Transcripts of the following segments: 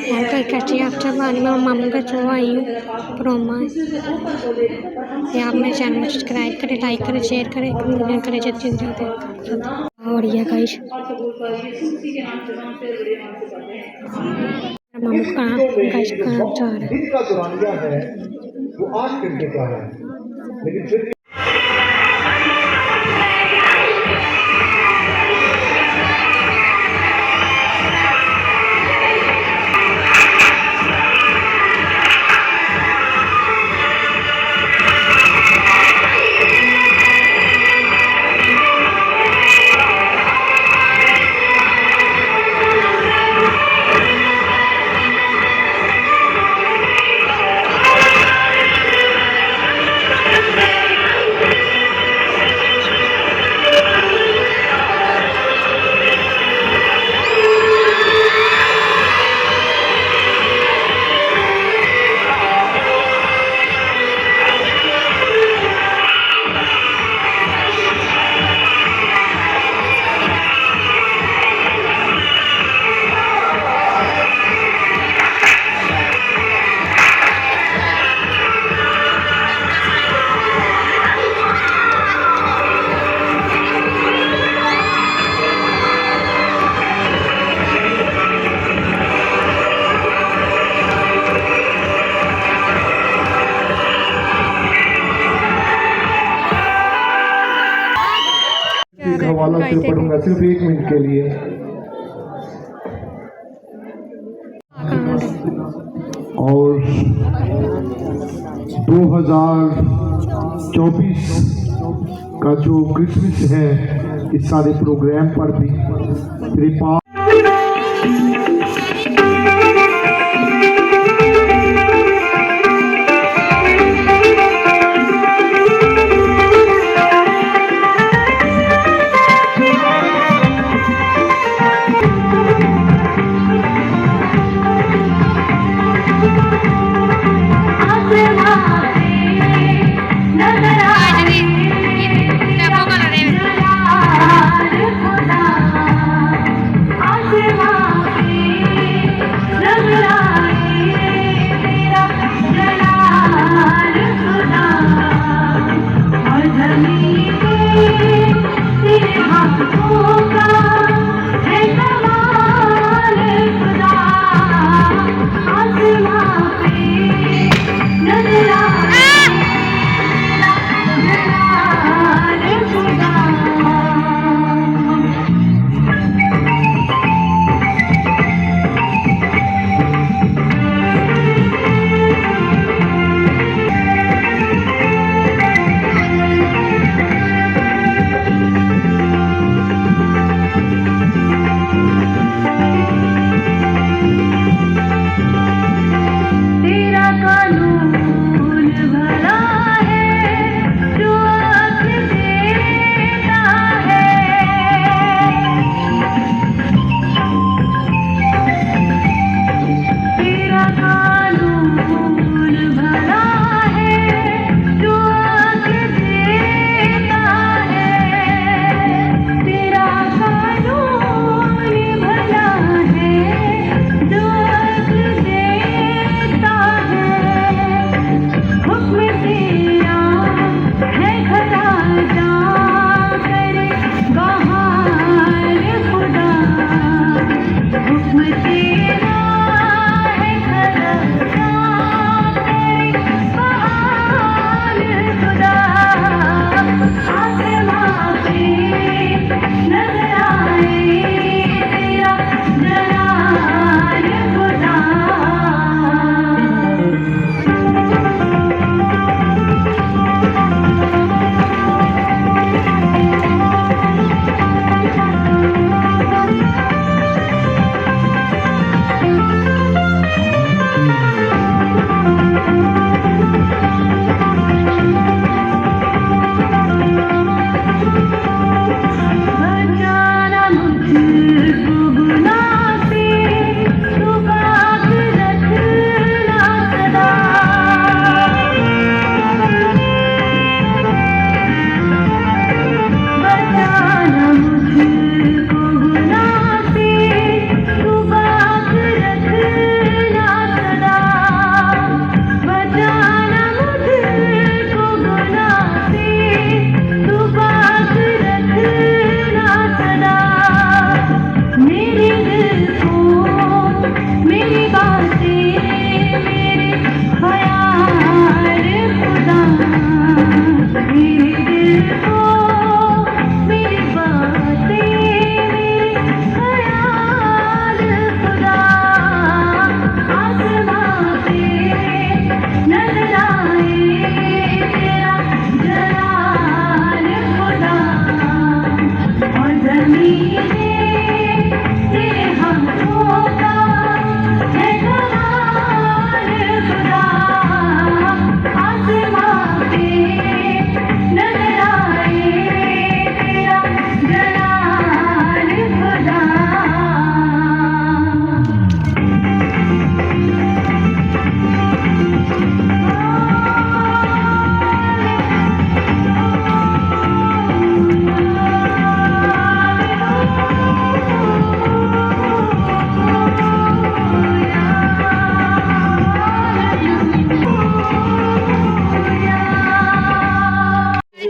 और कई कैसे आपसे बानी मैं मामू के थ्रू आई हूँ प्रोमा ये आप मेरे चैनल में सब्सक्राइब करें, लाइक करें, शेयर करें, कमेंट करें जल्दी जल्दी। और ये गाइस मामू कहाँ गाइस कहाँ जा रहा है। जिनका दुरानिया है वो आज करके का है, लेकिन फिर हवाला से पढ़ूंगा सिर्फ 1 मिनट के लिए। और 2024 का जो क्रिसमस है इस सारे प्रोग्राम पर भी कृपा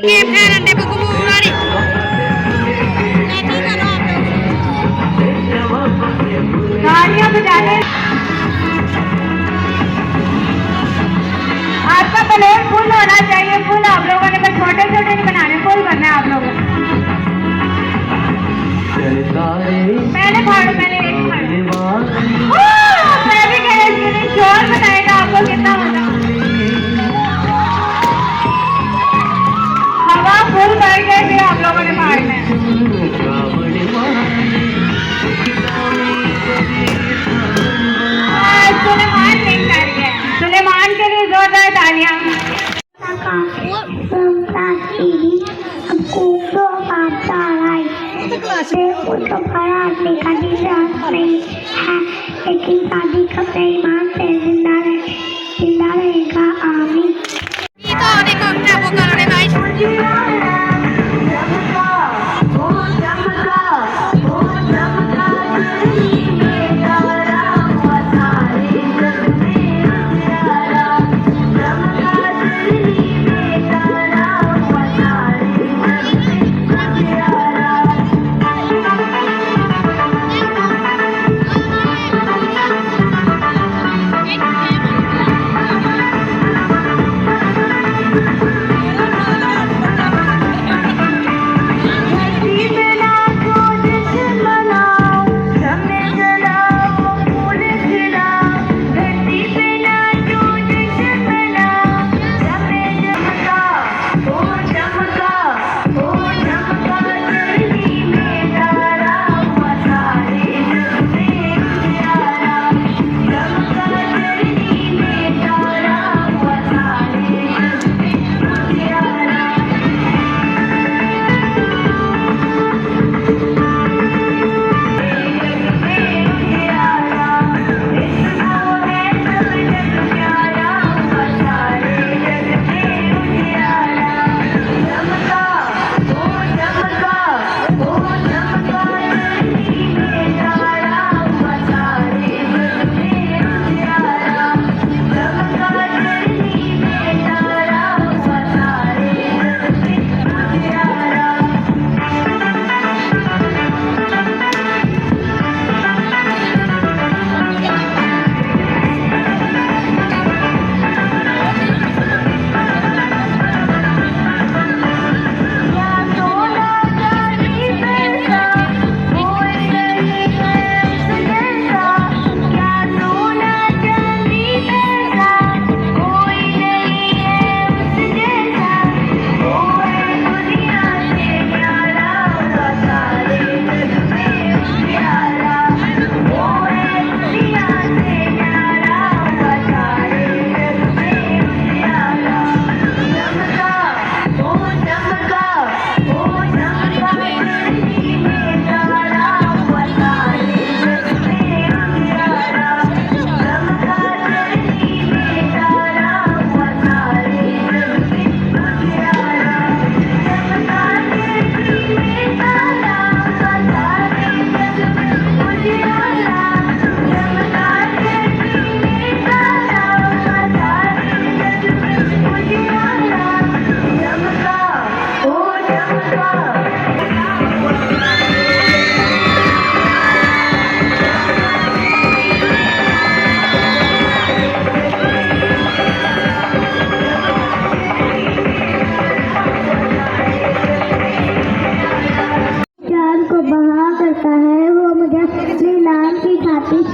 गेम ठहरन दे बुक वाली तालियां बजाने। आपका बलून फुल होना चाहिए, फुल। आप लोगों ने बस छोटे छोटे नहीं बनाने, फुल करना है आप लोगों को। पहले फाड़ो, पहले एक फाड़ो। मैं भी कह रही थी शोर बताएगा आपको कितना मजा। हवा फुल कर गए थे आप लोगों ने फाड़ना है। सुलेमान नहीं कर गया। सुलेमान के लिए जोरदार तालियां। लेकिन शादी कब ईमान से जिंदा रहेगा। आमीन। तो देखो क्या वो कर रहे गाइस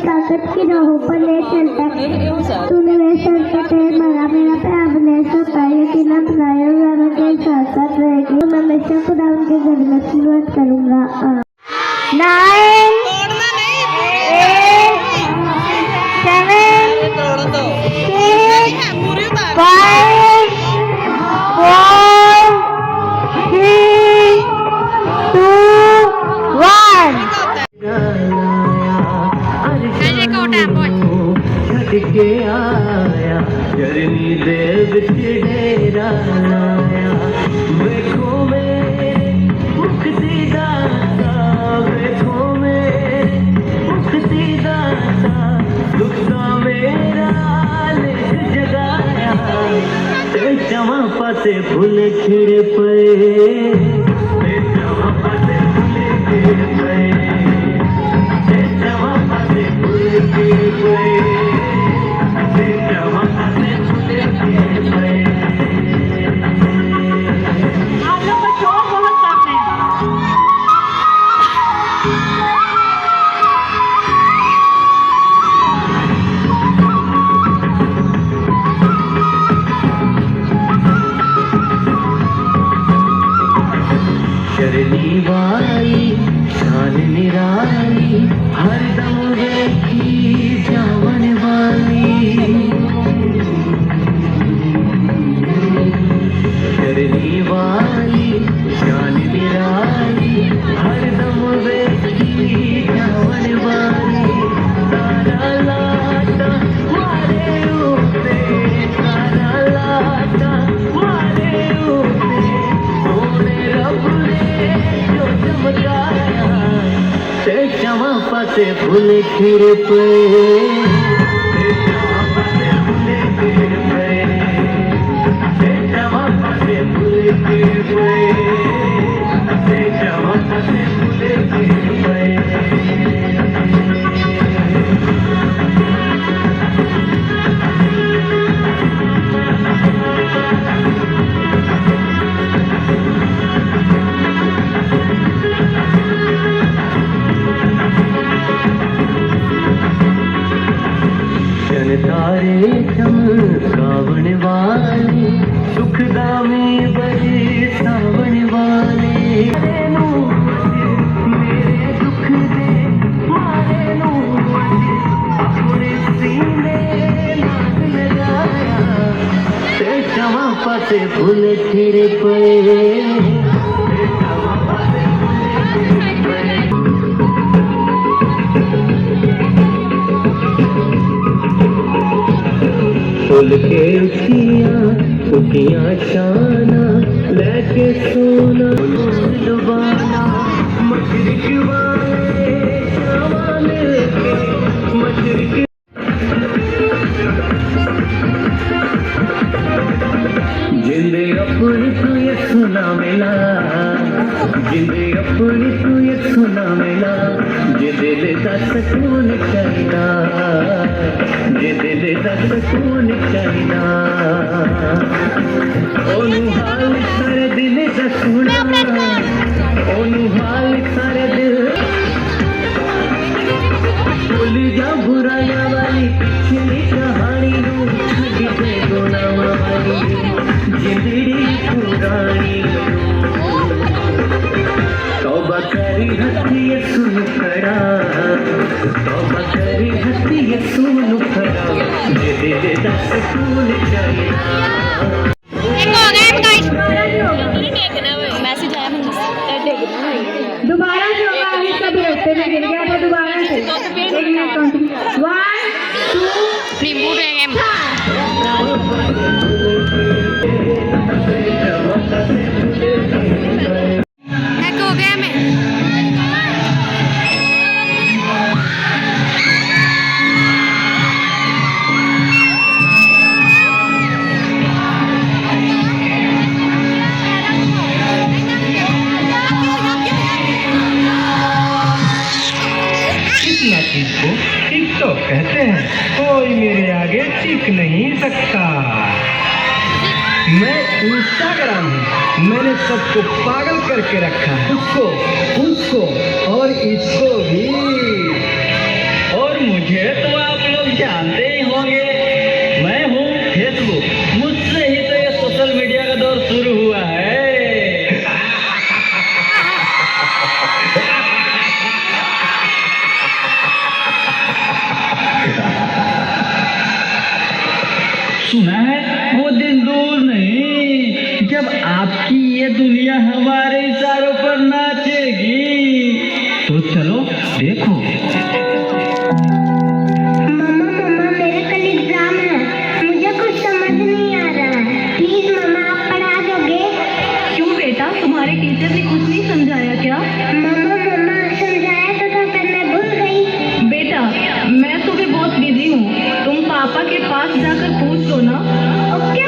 ताकत की राहों पर ले चलता है। तूने मेरे सर पे पैर मारा, मेरा पैर अपने से उठाया, यकीनन बनाया हुआ मैं तेरे साथ साथ रहेगी। मैं हमेशा खुदा उनके घर में सिलवट करूंगा। 9 8 7 6 5 4 3 2 1 के आया जरनी दे विच डेरा लाया वेखो में मुक्ति दाता वेखो में मुक्ति दाता दुखदा मेरा लिख जगाया ते चवा पासे फुल खिड़ पे पासे फूल खिड़ पे चवा पासे फूल खिड़ पे चवा पासे फूल खिड़ पे चवा पासे फूल खिड़ पे तारे चमकावन वाले सुखदामी बड़े सावन वाले मेरे दुख दे मारे अपने सीने नाग लगाया ते चवा पासे फूल खिड़ पे फूल के उठियां शाना लेके सोना लुबाना मशरिक वाले शाम के मशरिक जिंदे अपनी तू ये सुना मिला जिंदे अपनी तू ये सुना मिला जे दिल का सुकून चाहिदा जे दिल का सुकून चाहिदा ओनू हाल सारे दिल का सुना ओनू हाल सारे दिल भूल जा बुराइयां वाली पिछली कहानी नू छड्डी दे गुनाहां वाली जिंदड़ी पुरानी तौबा करी हथी सुन खड़ा तौबा करी हथी सुन खड़ा जे दिल दा सुकून चाहिदा मैसेज आया दोबारा जो होगा अभी कभी रस्ते में गिर गया तो दोबारा से 1 मिनट काउंटिंग 1 2 नींबू रहेंगे हो गया मैं इसको टिकटॉक कहते हैं कोई मेरे आगे टिक नहीं सकता मैं इंस्टाग्राम हूँ मैंने सबको पागल करके रखा है उसको और इसको भी और मुझे तो आप लोग जानते ही होंगे मैं हूँ फेसबुक मुझसे ही तो ये सोशल मीडिया का दौर शुरू हुआ है सुना है वो दिन दूर नहीं जब आपकी ये दुनिया हमारे इशारों पर नाचेगी तो चलो देखो मम्मा मेरे कल एग्जाम है मुझे कुछ समझ नहीं आ रहा है प्लीज मम्मा आप पढ़ा दोगे क्यों बेटा तुम्हारे टीचर ने कुछ नहीं समझाया क्या मम्मा समझाया तो था पर मैं भूल गई बेटा मैं तो भी बहुत बिजी हूँ तुम पापा के पास जाकर पूछ लो ना ओके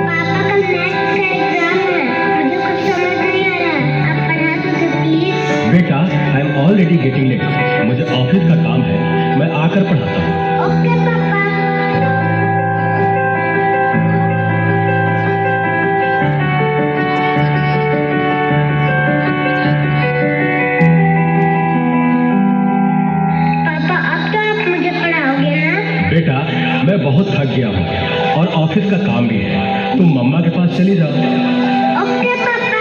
पापा कल मैथ्स का एग्जाम है मुझे कुछ समझ नहीं आ रहा है आप पढ़ा दोगे प्लीज बेटा I am already getting late मुझे ऑफिस का काम है मैं आकर पढ़ाता हूँ ओके पापा बेटा मैं बहुत थक गया हूँ और ऑफिस का काम भी है तुम मम्मा के पास चली जाओ ओके पापा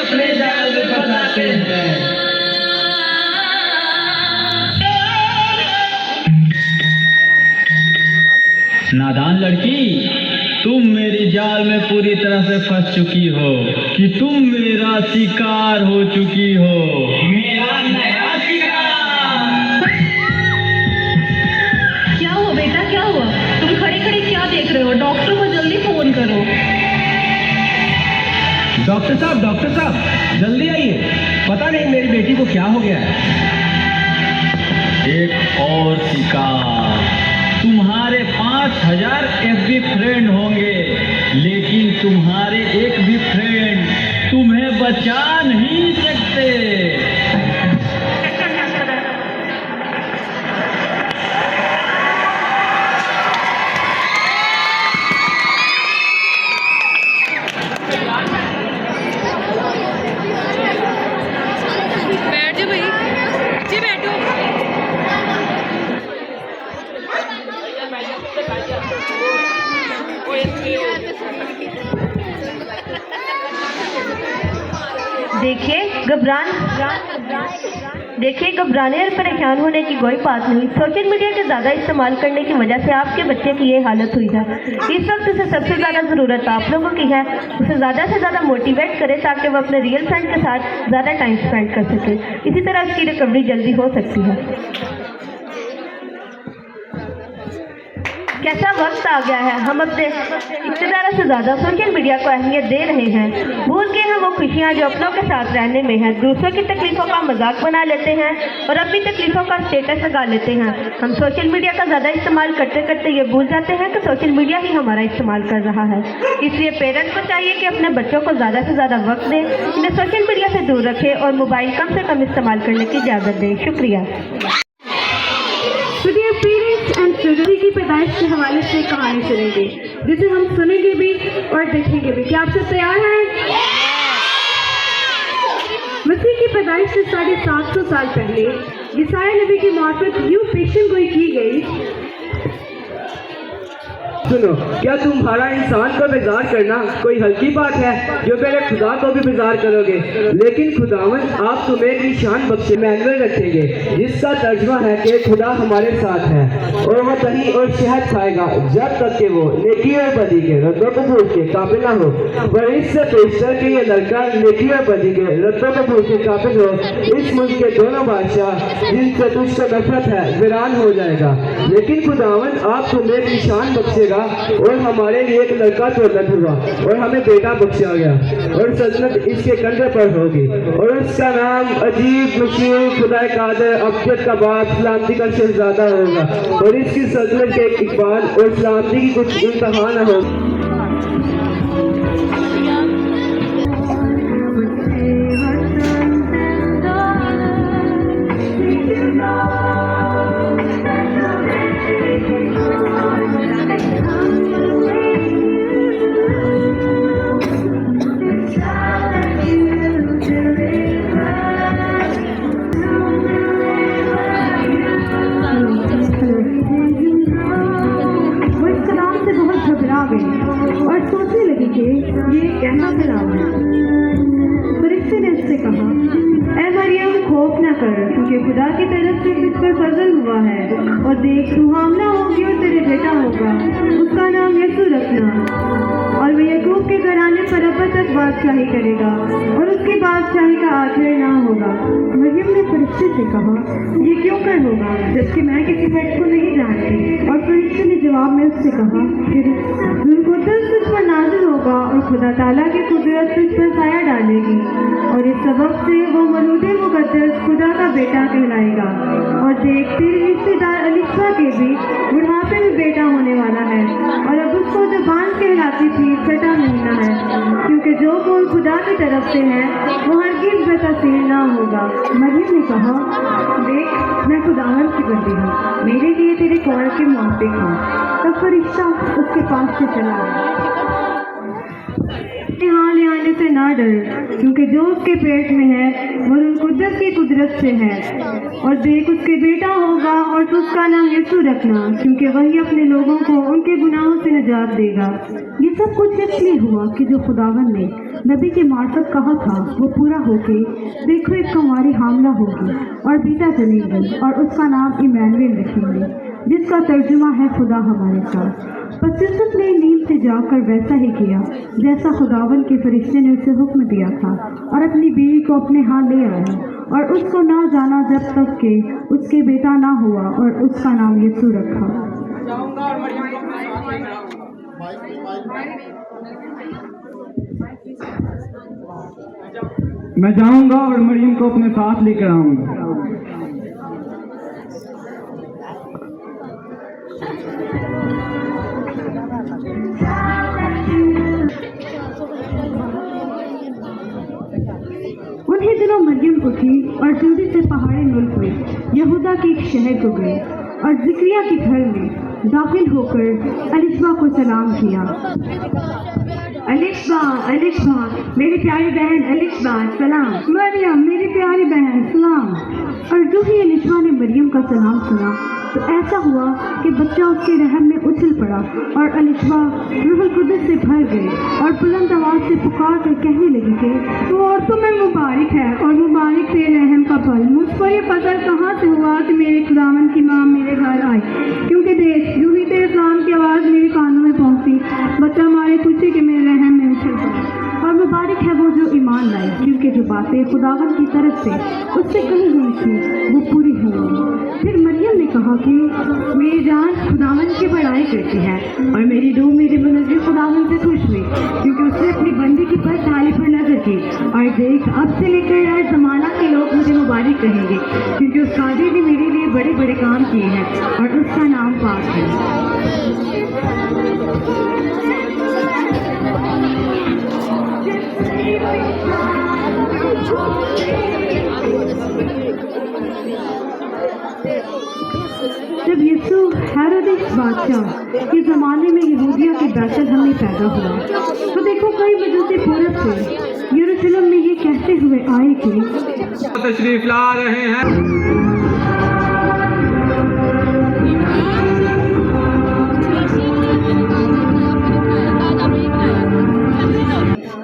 अपने जाल में फंसाते हैं। नादान लड़की, तुम मेरी जाल में पूरी तरह से फंस चुकी हो कि तुम मेरा शिकार हो चुकी हो। मेरा नया शिकार। क्या हुआ बेटा, क्या हुआ? तुम खड़े खड़े क्या देख रहे हो? डॉक्टर को जल्दी फोन करो। डॉक्टर साहब जल्दी आइए, पता नहीं मेरी बेटी को क्या हो गया है। एक और शिकार। तुम्हारे 5000 FB फ्रेंड होंगे, लेकिन तुम्हारे एक भी फ्रेंड तुम्हें बचा नहीं सकते। बैठ जाओ भाई जी, बैठो। देखिए घबराने और परेशान होने की कोई बात नहीं। सोशल मीडिया के ज़्यादा इस्तेमाल करने की वजह से आपके बच्चे की ये हालत हुई है। इस वक्त उसे सबसे ज़्यादा ज़रूरत आप लोगों की है। उसे ज़्यादा से ज़्यादा मोटिवेट करें ताकि वो अपने रियल फ्रेंड के साथ ज़्यादा टाइम स्पेंड कर सके। इसी तरह उसकी रिकवरी जल्दी हो सकती है। कैसा वक्त आ गया है, हम अपने रिश्तेदारों से ज़्यादा सोशल मीडिया को अहमियत दे रहे हैं। भूल गए हैं वो खुशियाँ जो अपनों के साथ रहने में हैं। दूसरों की तकलीफ़ों का मजाक बना लेते हैं और अपनी तकलीफ़ों का स्टेटस लगा लेते हैं। हम सोशल मीडिया का ज़्यादा इस्तेमाल करते करते ये भूल जाते हैं कि सोशल मीडिया ही हमारा इस्तेमाल कर रहा है। इसलिए पेरेंट्स को चाहिए कि अपने बच्चों को ज़्यादा से ज़्यादा वक्त दें, इन्हें सोशल मीडिया से दूर रखें और मोबाइल कम से कम इस्तेमाल करने की इजाज़त दें। शुक्रिया। प्रगति की पैदाइश के हवाले से कहानी सुनेंगे, जिसे हम सुनेंगे भी और देखेंगे भी। क्या आप सब तैयार हैं? मसीह की पैदाइश से 750 साल पहले ईसाया नबी की मार्फत यूं पेशन गोई की गई। सुनो, क्या तुम्हारा इंसान को बेजार करना कोई हल्की बात है जो मेरे खुदा को भी बेजार करोगे? लेकिन खुदावन आप तुम्हें एक निशान बख्शे मैनुअल रखेंगे, जिसका तर्जुमा है कि खुदा हमारे साथ है और वह दही और शहद खाएगा जब तक कि वो नेकी और बदी के रद्दो कबूल के काबिल ना हो। पर इससे पेशतर कि ये लड़का नेकी और बदी के रद्दो कबूल के काबिल हो, इस मुल्क के दोनों बादशाह जिनसे तुझसे नफरत है वीरान हो जाएगा। लेकिन खुदावन आप तुम्हें एक निशान बख्शेगा और हमारे लिए एक लड़का तौलत हुआ और हमें बेटा बख्शा गया और सल्तनत इसके कंधे पर होगी और उसका नाम अजीब, मशीर, खुदा कादर, अब्जद का बाप, सलामती का शहजादा होगा और इसकी सल्तनत के इकबाल और सलामती की कुछ इंतहा न हो। और सोचने लगी कि ये कैसा कलाम है। फरिश्ते ने उससे कहा, ऐ मरियम खौफ न कर, क्योंकि खुदा की तरफ से तुझ पर फजल हुआ है और देख तू हामला होगी और तेरे बेटा होगा, उसका नाम यीशु रखना और वह याकूब के घराने पर अब तक बादशाही करेगा और उसकी बादशाही का आखिर ना होगा। मरियम ने फरिश्ते से कहा, ये क्यों कर होगा जबकि मैं किसी व्यक्ति को नहीं जानती? और फरिश्ते ने जवाब में उससे कहा, कुदरत तुझ पर नाज़िल होगा और खुदा ताला की कुदरत तुझ पर साया डालेगी और इस सबब से वो मौलूद मुक़द्दस खुदा का बेटा कहलाएगा। और देख तेरी रिश्तेदार अलीशा के भी बुढ़ापे में बेटा होने वाला है और अब उसको जो बांझ कहलाती थी 6वां महीना है, क्योंकि जो बोल खुदा की तरफ से है वो हरगिज़ बेकसूर ना होगा। मरियम ने कहा, देख मैं खुदावन की बंदी हूँ, मेरे लिए तेरे कौल के मुआफ़िक हूँ। तब फरिश्ता उसके पास से चला। यहाँ ले आने से ना डर, क्योंकि जो उसके पेट में है वो कुदरत की कुदरत से है। और देख उसके बेटा होगा और तू उसका नाम यीशु रखना, क्योंकि वही अपने लोगों को उनके गुनाहों से निजात देगा। ये सब कुछ इसलिए हुआ कि जो खुदावन ने नबी के मार्फत कहा था वो पूरा होके, देखो एक कुंवारी हामला होगी और बेटा जनेगी और उसका नाम इमैनुएल रखेंगे, जिसका तर्जुमा है खुदा हमारे साथ। बस यूसुफ ने नींद से जाकर वैसा ही किया जैसा खुदावन के फरिश्ते ने उसे हुक्म दिया था, और अपनी बीवी को अपने हाथ ले आया और उसको ना जाना जब तक कि उसके बेटा ना हुआ, और उसका नाम यीशु रखा। मैं जाऊंगा और मरियम को अपने साथ लेकर आऊंगा। उन्हीं दिनों मरियम उठी और जल्दी से पहाड़ी मुल्क में यहूदा के एक शहर को गई और जिक्रिया के घर में दाखिल होकर अलिशबा को सलाम किया। अलिशबा, अलिशबा, मेरी प्यारी बहन अलिशबा, सलाम। मरियम, मेरी प्यारी बहन, सलाम। और जो ही अलिशबा ने मरियम का सलाम सुना तो ऐसा हुआ कि बच्चा उसके रहम में उछल पड़ा और अलिशबा रूहुल कुद्दस से भर गई और बुलंद आवाज से पुकार कर कहने लगी कि वो और तुम्हें मुबारक है और मुबारक तेरे रहम का फल। मुझको ये पता कहाँ से हुआ कि मेरे खुदावन की माँ मेरे घर आई, क्योंकि देख यूं ही तेरे सलाम की आवाज़ मेरे कानों में पहुँची, बच्चा मारे पूछे कि मेरे रहम में उछल पड़ा। और मुबारक है वो जो ईमान लाए, क्योंकि जो बातें खुदावन की तरफ से उससे कही हुई थी वो पूरी होंगी। फिर मरियम ने कहा कि मेरी जान खुदावन की बड़ाई करती है और मेरी रूह मेरे मुनज़्ज़िर खुदावन से खुश हुई, क्योंकि उसने अपनी बंदी की बस थाली पर नजर की। और देख अब से लेकर हर जमाना के लोग मुझे मुबारक कहेंगे, क्योंकि उस कादिर ने मेरे लिए बड़े बड़े काम किए हैं और उसका नाम पाक है। जब यीशु हेरोदेस बादशाह के ज़माने में यहूदिया के बैतलहम में पैदा हुआ तो देखो कई वजह से पूरब से यरूशलेम में ये कहते हुए आए कि तशरीफ ला रहे हैं।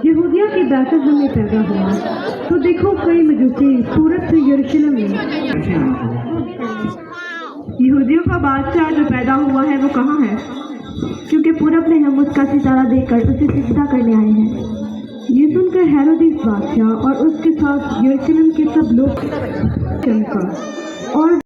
यहूदिया के बैतलहम में पैदा हुआ तो देखो कई मजूसी पूरब से यरूशलेम में। यहूदियों का बादशाह जो पैदा हुआ है वो कहाँ है, क्योंकि पूरब में हम उसका सितारा देखकर उसे सिजदा करने आए हैं। ये सुनकर हेरोदेस बादशाह और उसके साथ यरूशलेम के सब लोग चमका और